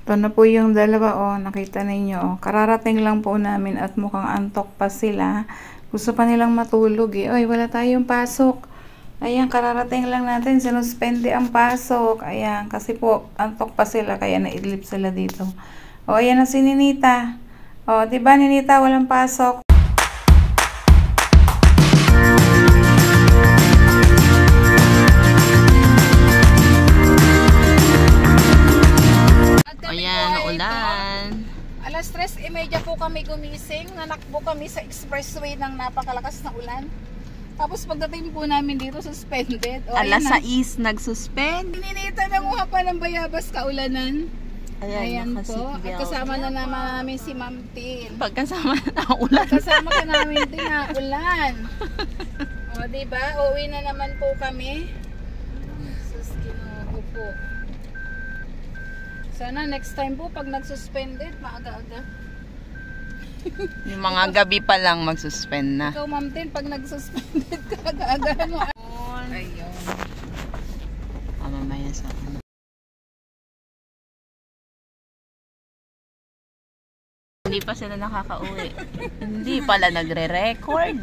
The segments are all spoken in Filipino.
Ito na po yung dalawa, oh. Nakita ninyo, oh. Kararating lang po namin at mukhang antok pa sila. Gusto pa nilang matulog, eh. Oy, wala tayong pasok. Ayan, kararating lang natin. Sinuspende ang pasok. Ayan, kasi po, antok pa sila. Kaya naidlip sila dito. O, ayan na si Ninita. O, diba Ninita, walang pasok? Alas 3:30 po kami gumising. Nanakbo kami sa expressway ng napakalakas na ulan. Tapos pagdating po namin dito, suspended. O, alas 6 nagsuspend. Ninita na mukha pa ng bayabas kaulanan. Ayan po. At kasama na naman namin si Ma'am Tin. Pagkasama na ulan. Kasama ka namin din na ulan. O, diba? Uwi na naman po kami. Sus, Ginoo po. Sana next time po pag nagsuspended, maaga-aga. Yung mga gabi pa lang magsuspend na. Ikaw, Ma'am Tin, pag nagsuspended ka, aga-agahan mo. Ayun. Mamaya sa ano. Hindi pa sila nakakauwi. Hindi pala nagre-record.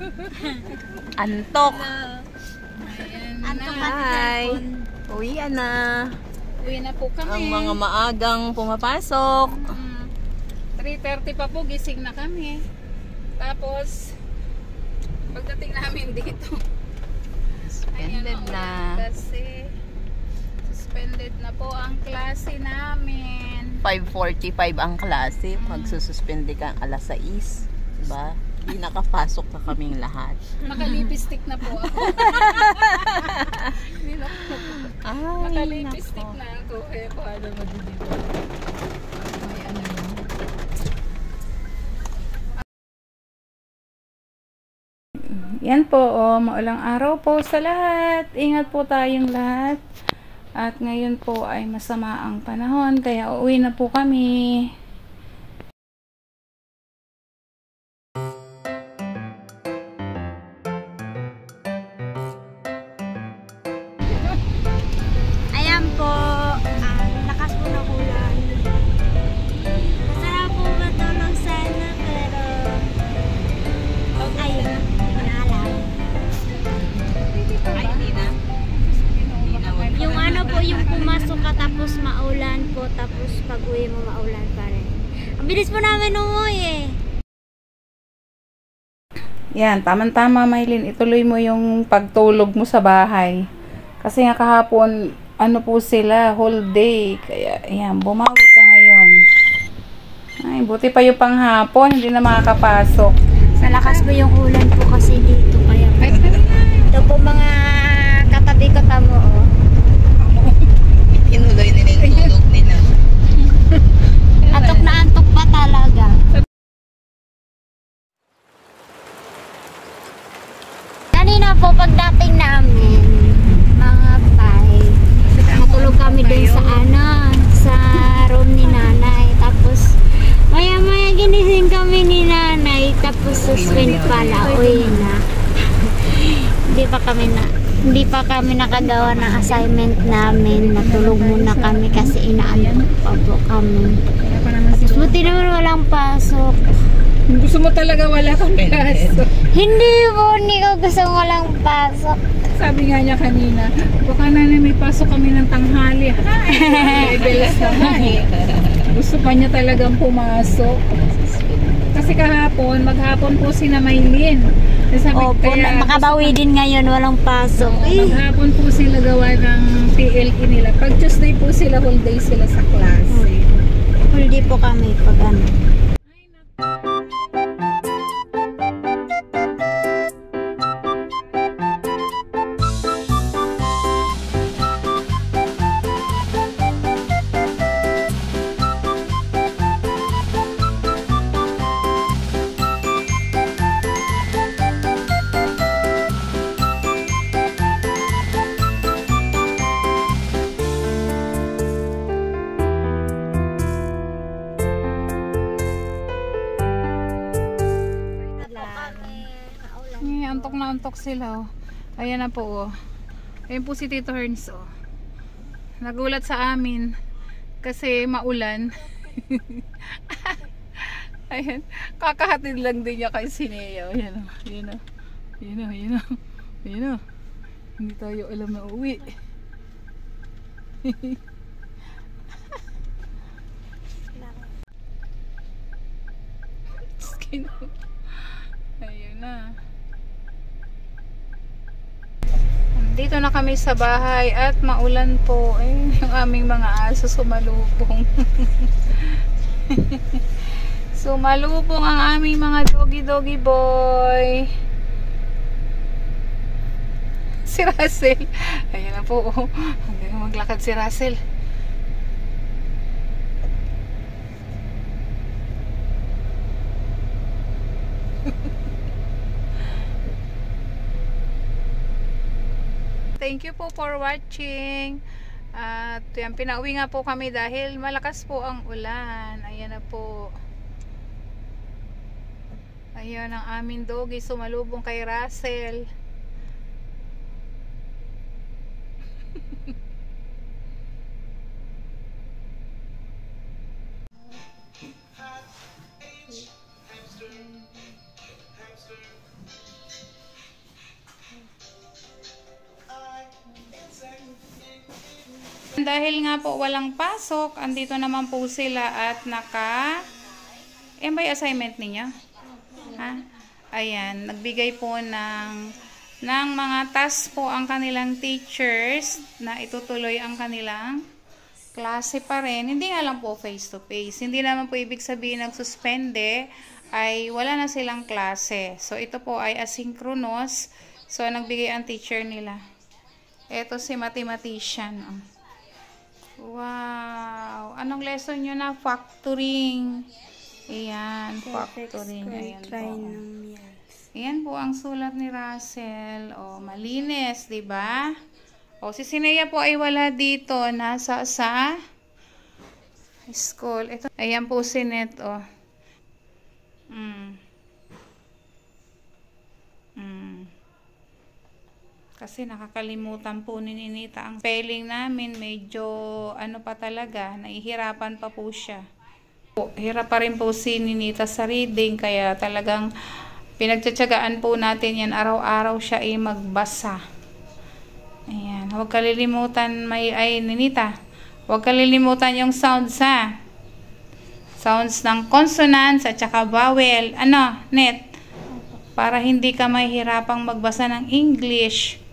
Antok. Ayan. Hi. Uwi na. Uwi na po kami. Ang mga maagang pumapasok. 3:30 pa po, gising na kami. Tapos, pagdating namin dito, suspended na. Kasi, suspended na po ang klase namin. 5:45 ang klase. Magsususpende ka alas 6. Diba? Hindi nakapasok na kaming lahat. Nakalipistik na po ako. Nakalipistik na ako. Kaya paano magdidito? May ano yun. Yan po, oh, maulang araw po sa lahat. Ingat po tayong lahat. At ngayon po ay masama ang panahon, kaya uuwi na po kami. Ayan po, lakas po ng ulan. Masarap po matulog sana, pero ayun. Yung ano po, yung pumasok ka tapos maulan po, tapos pag uwi mo maulan pa rin. Ang bilis po namin umuwi eh. Yan, tamang-tama Maylin, ituloy mo yung pagtulog mo sa bahay. Kasi nga kahapon, ano po sila, whole day. Kaya, ayan, bumawi ka ngayon. Ay, buti pa yung panghapon, hindi na makakapasok. Malakas po yung ulan po kasi dito, kaya ito po mga katabi ko tamo, oh. Inuloy nila yung tulog nila. Antok na antok pa talaga. Kanina po pagdating namin, mga 5, matulog kami dun sa sa room ni nanay. Tapos maya-maya ginising kami ni nanay, tapos suspend pala, uwi na. Hindi pa kami nakagawa ng assignment namin. Natulog muna kami kasi inaantok pa po kami. Tapos buti naman walang pasok. Gusto mo talaga wala kang pasok? Hindi po, hindi ko gusto walang pasok. Sabi nga niya kanina, baka na may pasok kami ng tanghali. Ay, belas naman eh. Gusto pa niya talagang pumasok. Kasi kahapon, maghapon po si na Maylin. Opo, makabawi din ngayon, walang pasok. Maghapon po sila gawa ng TLE nila. Pag Tuesday po sila, whole day sila sa klase. Whole day po kami pag ano. Antok na antok sila, oh. Ayan na po, oh. Ayan po si Tito Herns, oh. Nagulat sa amin. Kasi maulan. Ayan. Kakahatid lang din niya kay Sineo. Ayan o. Ayan o. Ayan o. Ayan o. Ayan o. Hindi tayo alam na uwi. Ayun na. Dito na kami sa bahay at maulan po. Yung aming mga aso sumalubong. Sumalubong ang aming mga doggy boy. Si Russell. Ayan na po. Hanggang maglakad si Russell. Thank you po for watching. At yan, pinauwi nga po kami dahil malakas po ang ulan. Ayan na po. Ayan ang aming doggy sumalubong kay Russell. Dahil nga po walang pasok, andito naman po sila at yan ba yung assignment ninyo? Ha? Ayan, nagbigay po ng mga task po ang kanilang teachers na itutuloy ang kanilang klase pa rin. Hindi nga lang po face to face. Hindi naman po ibig sabihin nagsuspende ay wala na silang klase. So ito po ay asynchronous. So nagbigay ang teacher nila. Ito si mathematician. Wow! Anong lesson nyo na? Factoring. Ayan, factoring. Ayan po. Ayan po ang sulat ni Russell. O, malinis, diba? O, si Sinea po ay wala dito. Nasa sa school. Ito. Ayan po si Net, o. Kasi nakakalimutan po ni Ninita ang spelling namin. Medyo ano pa talaga, nahihirapan pa po siya. Hirap pa rin po si Ninita sa reading, kaya talagang pinagtsatsagaan po natin yan. Araw-araw siya ay magbasa. Ayan, huwag kalilimutan Ninita, huwag kalilimutan yung sounds ha. Sounds ng consonants at saka vowel. Ano, Net? Para hindi ka mahihirapang magbasa ng English.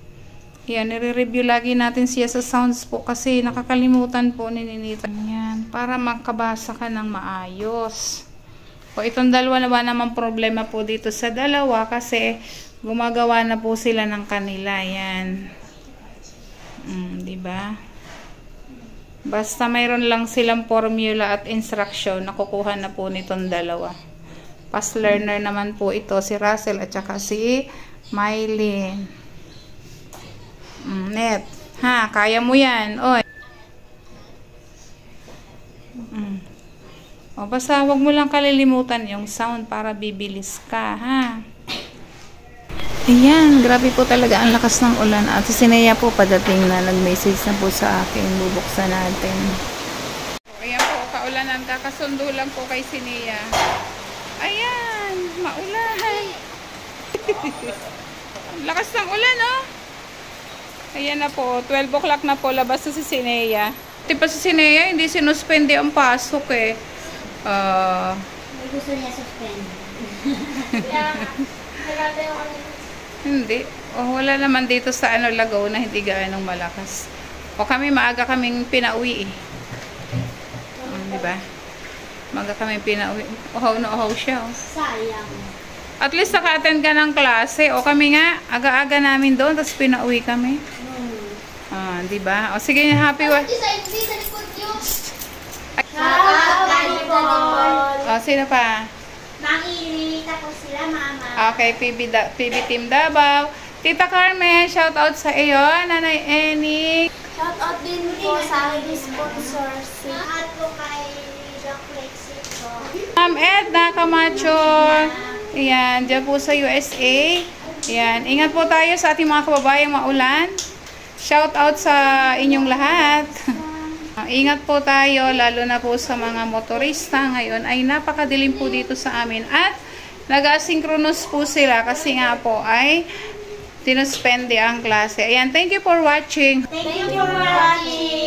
Yan, nire-review lagi natin siya sa sounds po kasi nakakalimutan po ni Ninita. Yan, para makabasa ka ng maayos. O itong dalawa na ba naman problema po dito sa dalawa kasi gumagawa na po sila ng kanila. Yan. Diba? Basta mayroon lang silang formula at instruction, nakukuha na po nitong dalawa. Past learner naman po ito, si Russell at saka si Mylene. Net. Ha, kaya mo yan. Oy. O, basta wag mo lang kalilimutan yung sound para bibilis ka, ha. Ayan, grabe po talaga ang lakas ng ulan. At si Sinea po padating na, nag-message na po sa akin. Bubuksan natin. Ayan po, kaulanan. Kakasundo lang po kay Sinea. Ayan, maulan. Lakas ng ulan, oh. Ayan na po, 12 o'clock na po, labas na si Sinea. Di pa si Sinea, hindi sinuspende ang pasok eh. May gusto niya suspend. Hindi. Wala naman dito sa Laguna, hindi gaanong malakas. O kami, maaga kaming pinauwi eh. Diba? Maaga kaming pinauwi. Uhaw na uhaw siya. Oh. Sayang. At least naka-attend ka ng klase. O kami nga, aga-aga namin doon, tapos pinauwi kami. Diba? O sige, happy wa. O, sino pa? Mangili, tapos sila mama. Okay, PB Team Davao. Tita Carmen, shout out sa iyo. Nanay Eni. Shout out din po sa aking sponsor. At po kay Doc Lexito. Ma'am Edna Camacho. Ayan, dyan po sa USA. Ayan, ingat po tayo sa ating mga kababayang maulan. Shout out sa inyong lahat. Ingat po tayo, lalo na po sa mga motorista ngayon. Ay napakadilim po dito sa amin. At nag-asynchronous po sila kasi nga po ay tinuspende ang klase. Ayan, thank you for watching. Thank you for watching.